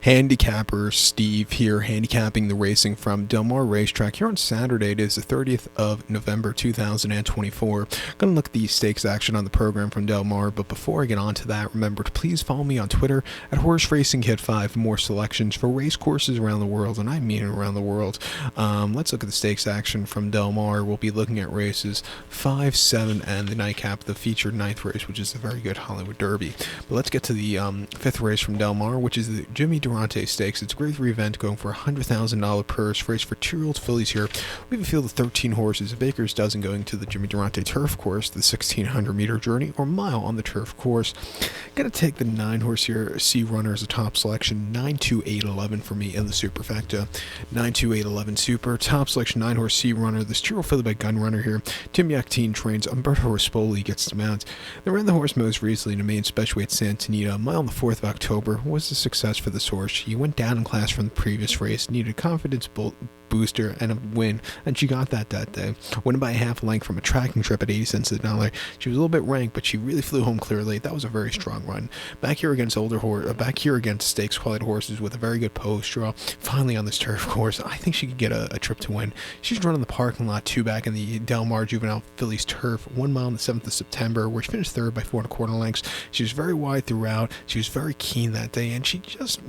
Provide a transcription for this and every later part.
Handicapper Steve here, handicapping the racing from Del Mar Racetrack here on Saturday. It is the 30th of November 2024. Gonna look at the stakes action on the program from Del Mar, but before I get on to that, remember to please follow me on Twitter at Horse Racing Kit 5 for more selections for race courses around the world, and I mean around the world. Let's look at the stakes action from Del Mar. We'll be looking at races 5, 7, and the nightcap, the featured ninth race, which is a very good Hollywood Derby. But let's get to the fifth race from Del Mar, which is the Jimmy Durante Stakes. It's a grade 3 event going for a $100,000 purse race for 2-year-old fillies here. We have a field of 13 horses, a baker's dozen going to the Jimmy Durante turf course, the 1,600-meter journey or mile on the turf course. Gonna take the 9-horse here, Sea Runner as a top selection, 9-2-8-11 for me in the superfecta. 9-2-8-11 super, top selection 9-horse Sea Runner. This 2-year-old filly by Gun Runner here. Tim Yakteen trains, Umberto Rispoli gets the mount. They ran the horse most recently in a main special weight Santa Anita. A mile on the 4th of October was a success for this horse. He went down in class from the previous race, needed a confidence booster and a win, and she got that day. Winning by a half length from a tracking trip at 80 cents a dollar. She was a little bit ranked, but she really flew home clearly. That was a very strong run. Back here against stakes quality horses with a very good post draw. Finally on this turf course, I think she could get a trip to win. She's running the parking lot 2 back in the Del Mar Juvenile Fillies turf, 1 mile on the 7th of September, where she finished 3rd by 4 1/4 lengths. She was very wide throughout. She was very keen that day, and she just,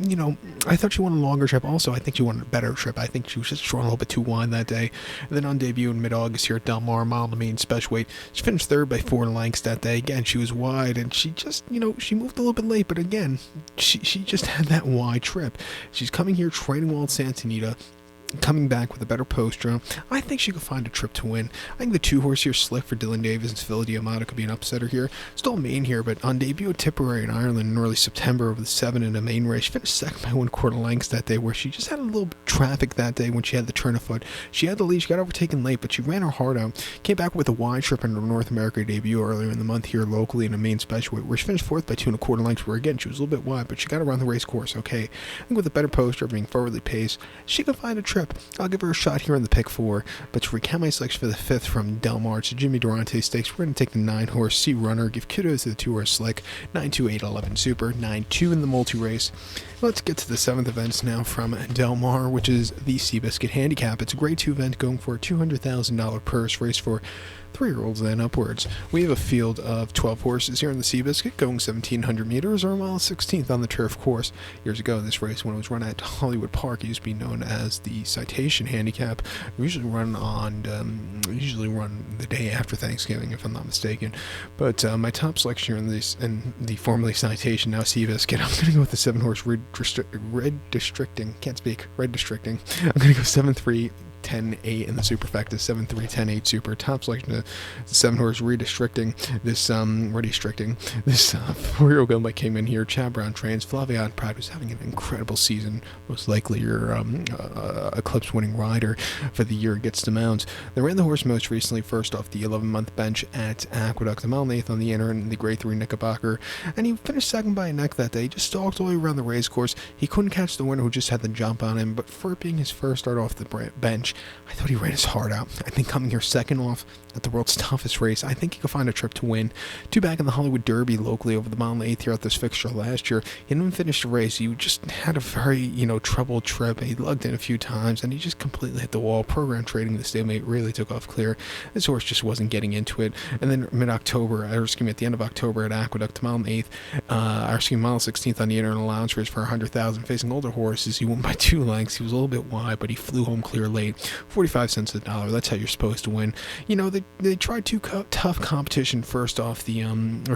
I thought she wanted a longer trip. Also, I think she wanted a better trip. I think she was just drawn a little bit too wide that day. And then on debut in mid-August here at Del Mar, mile on the main special weight, she finished 3rd by 4 lengths that day. Again, she was wide, and she just, she moved a little bit late, but again, she just had that wide trip. She's coming here training well at Santa Anita, coming back with a better post draw. I think she could find a trip to win. I think the 2-horse here, Slick for Dylan Davis and Philly Diamato, could be an upsetter here. Still main here, but on debut at Tipperary in Ireland in early September over the 7 in a main race, she finished 2nd by 1/4 lengths that day, where she just had a little traffic that day when she had the turn of foot. She had the lead, she got overtaken late, but she ran her heart out. Came back with a wide trip in her North America debut earlier in the month here locally in a main special weight, where she finished 4th by 2 1/4 lengths, where again she was a little bit wide, but she got around the race course okay. I think with a better post draw, being forwardly paced, she could find a trip. I'll give her a shot here in the pick 4, but to recount my selection for the 5th from Del Mar, it's the Jimmy Durante Stakes. We're going to take the 9-horse Sea Runner, give kudos to the 2-horse Slick, 9-2-8-11 super, 9-2 in the multi-race. Let's get to the 7th event now from Del Mar, which is the Seabiscuit Handicap. It's a grade 2 event going for a $200,000 purse race for 3-year-olds and upwards. We have a field of 12 horses here in the Seabiscuit, going 1,700 meters or a mile 16th on the turf course. Years ago, this race, when it was run at Hollywood Park, it used to be known as the Citation Handicap. We usually run the day after Thanksgiving, if I'm not mistaken. But my top selection here in the formerly Citation, now Seabiscuit, I'm going to go with the 7-horse Red Districting. I'm going to go 7-3. 10-8 in the superfecta, 7-3, 10-8 super. Top selection of the 7-horse redistricting. This 4-year-old gun came in here. Chad Brown trains. Flavia Pride, who's having an incredible season. Most likely your Eclipse winning rider for the year, gets to mount. They ran the horse most recently first off the 11-month bench at Aqueduct, a mile and 8th on the inner in the grade 3 Knickerbocker, and he finished 2nd by a neck that day. He just stalked all the way around the race course. He couldn't catch the winner, who just had the jump on him, but for it being his first start off the bench, I thought he ran his heart out. I think coming here 2nd off at the world's toughest race, I think he could find a trip to win. 2 back in the Hollywood Derby locally over the mile and 8th here at this fixture last year. He didn't finish the race. He just had a very, troubled trip. He lugged in a few times, and he just completely hit the wall. Program trading, the stablemate really took off clear. This horse just wasn't getting into it. And then at the end of October at Aqueduct, mile and 8th, mile 16th on the inner allowance race for $100,000, facing older horses. He won by 2 lengths. He was a little bit wide, but he flew home clear late. 45 cents a dollar. That's how you're supposed to win. They tried 2 tough competition first off the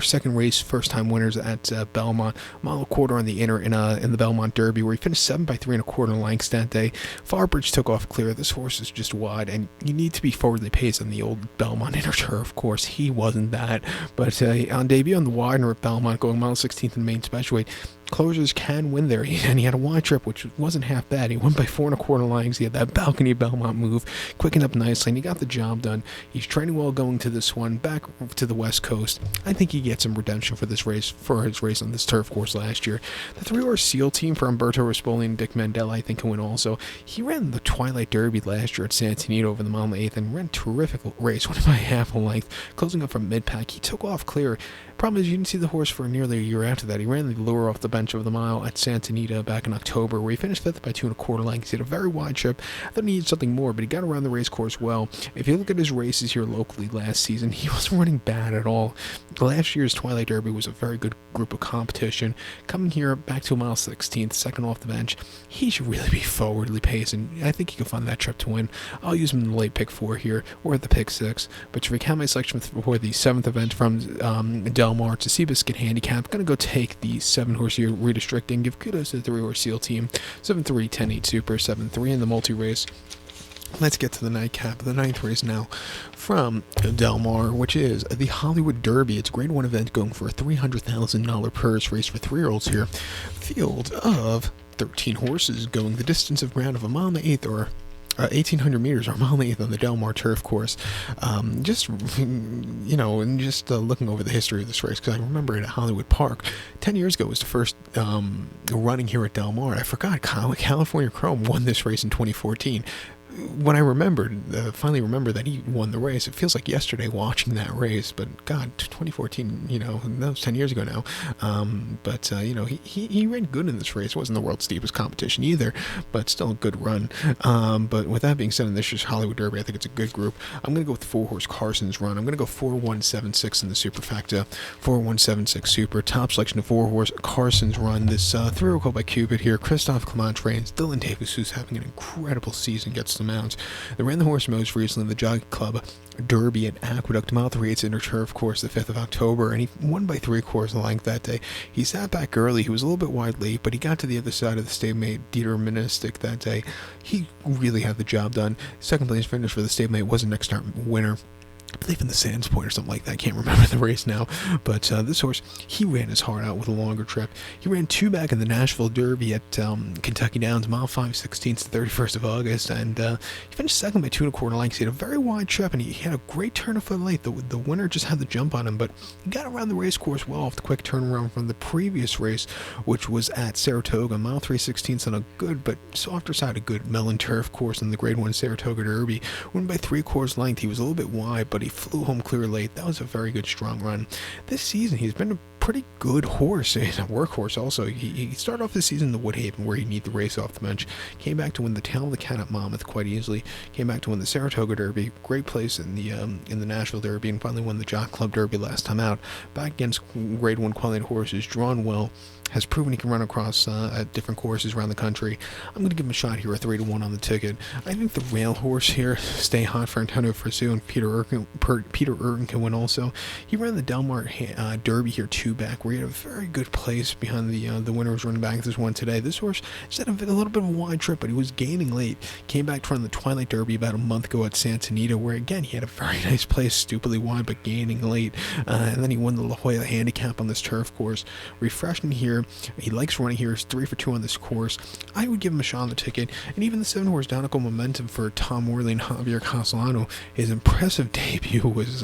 second race, first time winners at Belmont, mile and 1/4 on the inner in the Belmont Derby, where he finished 7 by 3 1/4 lengths that day. Farbridge took off clear. This horse is just wide, and you need to be forwardly paced on the old Belmont inner turf course. He wasn't that, but on debut on the widener at Belmont, going mile 16th in the main special weight, closers can win there, and he had a wide trip, which wasn't half bad. He went by 4 1/4 lengths. He had that balcony Belmont move, quickened up nicely, and he got the job done. He's training well going to this one, back to the West Coast. I think he gets some redemption for his race on this turf course last year. The 3-horse Seal team for Umberto Rispoli and Dick Mandela, I think, can win also. He ran the Twilight Derby last year at Santa Anita over the mile and 8th and ran a terrific race, won by half a length, closing up from mid-pack. He took off clear, Problem is, you didn't see the horse for nearly a year after that. He ran the lure off the bench of the mile at Santa Anita back in October, where he finished 5th by 2 1/4 lengths. He had a very wide trip. I thought he needed something more, but he got around the race course well. If you look at his races here locally last season, he wasn't running bad at all. Last year's Twilight Derby was a very good group of competition. Coming here back to a mile 16th, second off the bench, he should really be forwardly pacing. I think he can find that trip to win. I'll use him in the late pick 4 here, or at the pick 6. But to recount my selection for the 7th event from Del Mar to Seabiscuit Handicap, I'm going to go take the 7-horse here, redistricting, give kudos to the 3-horse SEAL team, 7-3, 10-8 Super, 7-3 in the multi-race. Let's get to the nightcap. The 9th race now from Del Mar, which is the Hollywood Derby. It's a Grade 1 event going for a $300,000 purse race for 3-year-olds here. Field of 13 horses going the distance of round of a mile and 1/8 or 1,800 meters or a mile and 1/8 on the Del Mar turf course. Just looking over the history of this race, because I remember it at Hollywood Park 10 years ago was the first running here at Del Mar. I forgot California Chrome won this race in 2014. When I finally remembered that he won the race, it feels like yesterday watching that race, but God, 2014, that was 10 years ago now. He ran good in this race. It wasn't the world's steepest competition either, but still a good run. But with that being said, in this year's Hollywood Derby, I think it's a good group. I'm going to go with 4-horse Carson's Run. I'm going to go 4-1-7-6 in the superfecta, 4-1-7-6 super. Top selection of 4-horse Carson's Run. This 3-year-old called by Cupid here. Christophe Clement reigns. Dylan Davis, who's having an incredible season, gets the mounts. They ran the horse most recently in the Jockey Club Derby at Aqueduct, mile 3/8 inner turf course, the 5th of October, and he won by 3/4 length that day. He sat back early. He was a little bit wide late, but he got to the other side of the stablemate deterministic that day. He really had the job done. Second place finish for the stablemate was a next start winner. I believe in the Sands Point or something like that. I can't remember the race now. But this horse, he ran his heart out with a longer trip. He ran 2 back in the Nashville Derby at Kentucky Downs, mile 5/16 the 31st of August. And he finished second by 2 1/4 lengths. He had a very wide trip, and he had a great turn of foot late. The winner just had the jump on him, but he got around the race course well off the quick turnaround from the previous race, which was at Saratoga, mile 3/16 on a good but softer side, a good melon turf course in the Grade 1 Saratoga Derby. Won by 3/4 length. He was a little bit wide, but he flew home clear late. That was a very good, strong run. This season, he's been a pretty good horse. He's a workhorse also. He started off the season in the Woodhaven, where he needed the race off the bench. Came back to win the Tail of the Cat at Monmouth quite easily. Came back to win the Saratoga Derby. Great place in the Nashville Derby, and finally won the Jock Club Derby last time out. Back against Grade 1 quality horses, drawn well. Has proven he can run across at different courses around the country. I'm going to give him a shot here, a 3-1 on the ticket. I think the rail horse here, Stay Hot for Antonio Frassu, and Peter Urton can win also. He ran the Del Mar Derby here 2 back, where he had a very good place behind the winner was running back this one today. This horse just had a little bit of a wide trip, but he was gaining late. Came back to run the Twilight Derby about a month ago at Santa Anita, where again he had a very nice place, stupidly wide, but gaining late. And then he won the La Jolla Handicap on this turf course. Refreshing here. He likes running here. He's 3 for 2 on this course. I would give him a shot on the ticket. And even the 7-horse Donegal Momentum for Tom Worley and Javier Castellano, his impressive debut was,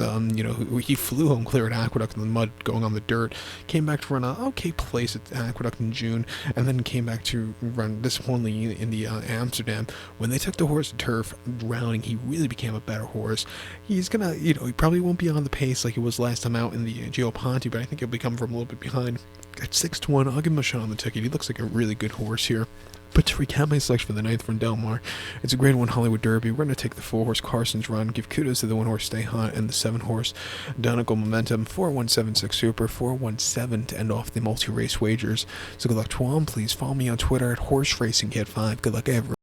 he flew home clear at Aqueduct in the mud, going on the dirt. Came back to run an okay place at Aqueduct in June, and then came back to run disappointingly in the Amsterdam. When they took the horse to turf rounding, he really became a better horse. He's gonna, he probably won't be on the pace like he was last time out in the Gio Ponte, but I think he'll be coming from a little bit behind. At 6-1, I'll give him a shot on the ticket. He looks like a really good horse here. But to recap my selection for the 9th from Del Mar, it's a Grade 1 Hollywood Derby. We're going to take the 4-horse Carson's Run, give kudos to the 1-horse Stay Hot, and the 7-horse Donegal Momentum, 4-1-7-6 Super, 4-1-7 to end off the multi-race wagers. So good luck to all. Please follow me on Twitter at HorseRacingKid5. Good luck, everyone.